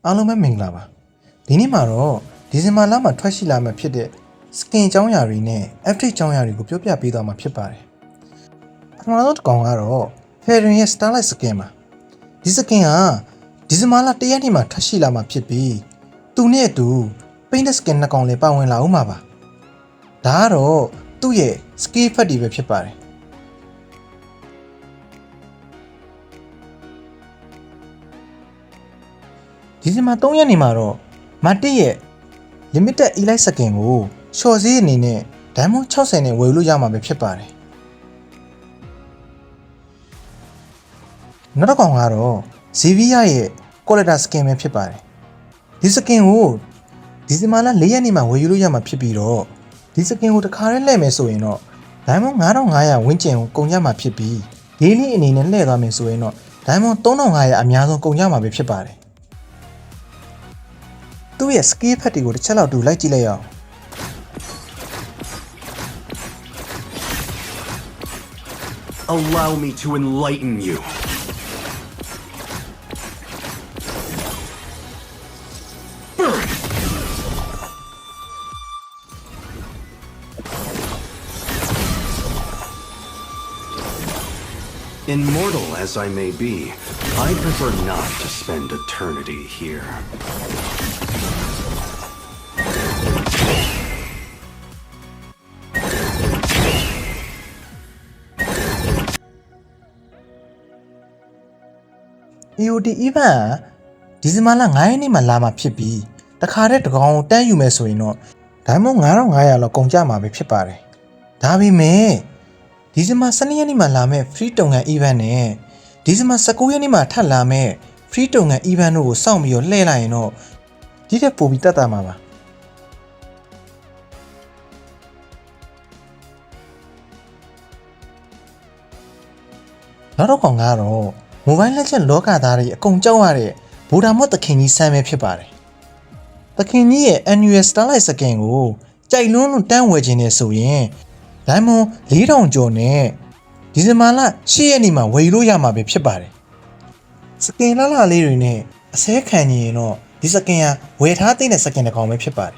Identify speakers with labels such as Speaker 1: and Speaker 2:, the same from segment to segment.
Speaker 1: အားလုံးပဲမင်္ဂလာပါဒီနေ့မှာတော့ဒီဇင်ဘာလမှာထွက်ရှိလာမှာဖြစ်တဲ့ skin အကြောင်းအရာတွေနဲ့ update အကြောင်းအရာတွေကိုပြောပြပေးသွားမှာဖြစ်ပါတယ်ပထမဆုံးတစ်ကောင်ကတော့ Fairy ရဲ့ Starlight Skin ပါဒီ skin ကဒီဇင်ဘာလ1ရက်နေ့မှာထွက်ရှိလာမှာဖြစ်ပြီးသူနဲ့အတူ Paint Skin နှစ်ကောင်လည်းပါဝင်လာဦးမှာပါဒါကတော့သူ့ရဲ့ skill effect တွေပဲဖြစ်ပါတယ်ဒီဇင်ဘာ3ရက်နေ့မှာတော့မာတစ်ရဲ့ limited elite skin ကိုရှော့ဈေးအနေနဲ့ diamond 60နဲ့ဝယ်လို့ရမှာပဲဖြစ်ပါတယ်နောက်တစ်ကောင်ကတော့ Xavier ရဲ့ collector skin ပဲဖြစ်ပါတယ်ဒီ skin ကိုဒီဇင်ဘာလ4ရက်နေ့မှာဝယ်ယူလို့ရမှာဖြစ်ပြီးတော့ဒီ skin ကိုတစ်ခါတည်းလှည့်မယ်ဆိုရင်တော့ diamond 9500ဝန်းကျင်ကိုကုန်ကြမှာဖြစ်ပြီး daily အနေနဲ့လှည့်သွားမယ်ဆိုရင်တော့ diamond 3500အများဆုံးကုန်ကြမှာပဲဖြစ်ပါတယ်သူ့ရဲ့ skill ဖက်တွေကိုတစ်ချက်လောက်တူလိုက်ကြည့်လိုက်အောင်
Speaker 2: Allow me to enlighten you. Burn! Immortal as I may be, I prefer not to spend eternity here.
Speaker 1: EOD event ဒီဇင်ဘာလ9ရက်နေ့မှာလာမှာဖြစ်ပြီးတခါတည်းတကောင်တန်းယူမယ်ဆိုရင်တော့ diamond 9500လောက်ကုန်ကြမှာပဲဖြစ်ပါတယ်ဒါပေမဲ့ဒီဇင်ဘာ12ရက်နေ့မှာလာမယ့် free တုံငံ event နဲ့ဒီဇင်ဘာ19ရက်နေ့မှာထပ်လာမယ့် free တုံငံ event တို့ကိုစောင့်ပြီးတော့လှည့်လိုက်ရင်တော့ဒီထက်ပိုပြီးတက်တာမှာပါနောက်တော့ကောင်ကတော့ Mobile Legends လောကသားတွေအကုန်ကြောက်ရတဲ့ဗိုလ်ဒါမော့သခင်ကြီးဆန်းပဲဖြစ်ပါတယ်သခင်ကြီးရဲ့ annual Starlight Skin ကိုကြိုက်လွန်းလို့တန်းဝယ်ခြင်းနဲ့ဆိုရင် Diamond 4000ကျော်နဲ့ဒီဇင်ဘာလ10ရက်နေ့မှာဝယ်လို့ရမှာပဲဖြစ်ပါတယ်စကင်လာလေးတွေနဲ့အစဲခံနေရင်တော့ဒီ skin ကဝယ်ထားတဲ့ skin တစ်ကောင်ပဲဖြစ်ပါတယ်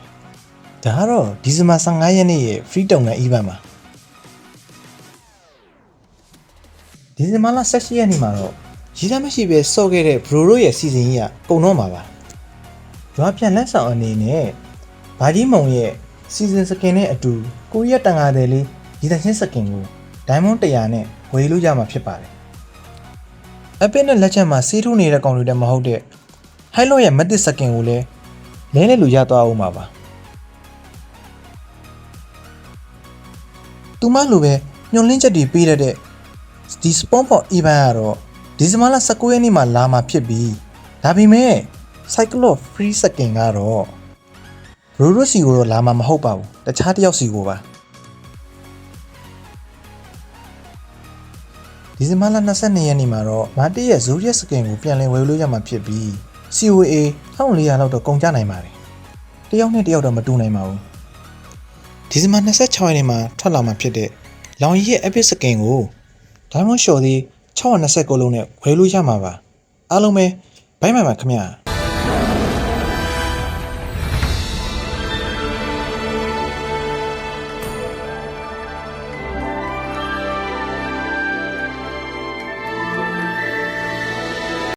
Speaker 1: ဒါကတော့ဒီဇင်ဘာ15ရက်နေ့ရဲ့ free တုံငံ event ပါဒီဇင်ဘာလ18ရက်နေ့မှာတော့ရည်သားမရှိပဲစော့ခဲ့တဲ့ Bro တို့ရဲ့စီစဉ်ကြီးကကုန်တော့မှာပါရွာပြန်လက်ဆောင်အနေနဲ့ဘာကြီးမုံရဲ့စီစဉ်စကင်နဲ့အတူကိုရီးယားတန်ငါးတယ်လေးရည်သားချင်းစကင်ကို Diamond 100နဲ့ဝယ်လို့ရမှာဖြစ်ပါတယ် Epic နဲ့လက်ချက်မှာစီးထုနေတဲ့ကောင်တွေတည်းမဟုတ်တဲ့ Highlight ရဲ့ Mythic စကင်ကိုလည်းလဲလဲလို့ရသွားအောင်ပါသူမလိုပဲညွန်လင်းချက်တွေပေးတဲ့ဒီ Spawn for event ကတော့ဒီဇင်ဘာလ19ရက်နေ့မှာလာမှာဖြစ်ပြီးဒါပေမဲ့ Cyclo Free Skin ကတော့ရိုရိုစီကိုတော့လာမှာမဟုတ်ပါဘူးတခြားတစ်ယောက်စီကိုပါဒီဇင်ဘာလ22ရက်နေ့မှာတော့မာတီရဲ့ Zodiac Skin ကိုပြန်လည်ဝယ်လို့ရမှာဖြစ်ပြီး COA 1400လောက်တော့ကုန်ကြနိုင်ပါတယ်တယောက်နဲ့တယောက်တော့မတူနိုင်ပါဘူးဒီဇင်ဘာ26ရက်နေ့မှာထွက်လာမှာဖြစ်တဲ့လောင်ရီရဲ့ Epic Skin ကို Diamond Short သေး629လုံးနဲ့ဝယ်လို့ရမှာပါအားလုံးပဲဘိုင်းပါခင်ဗျာ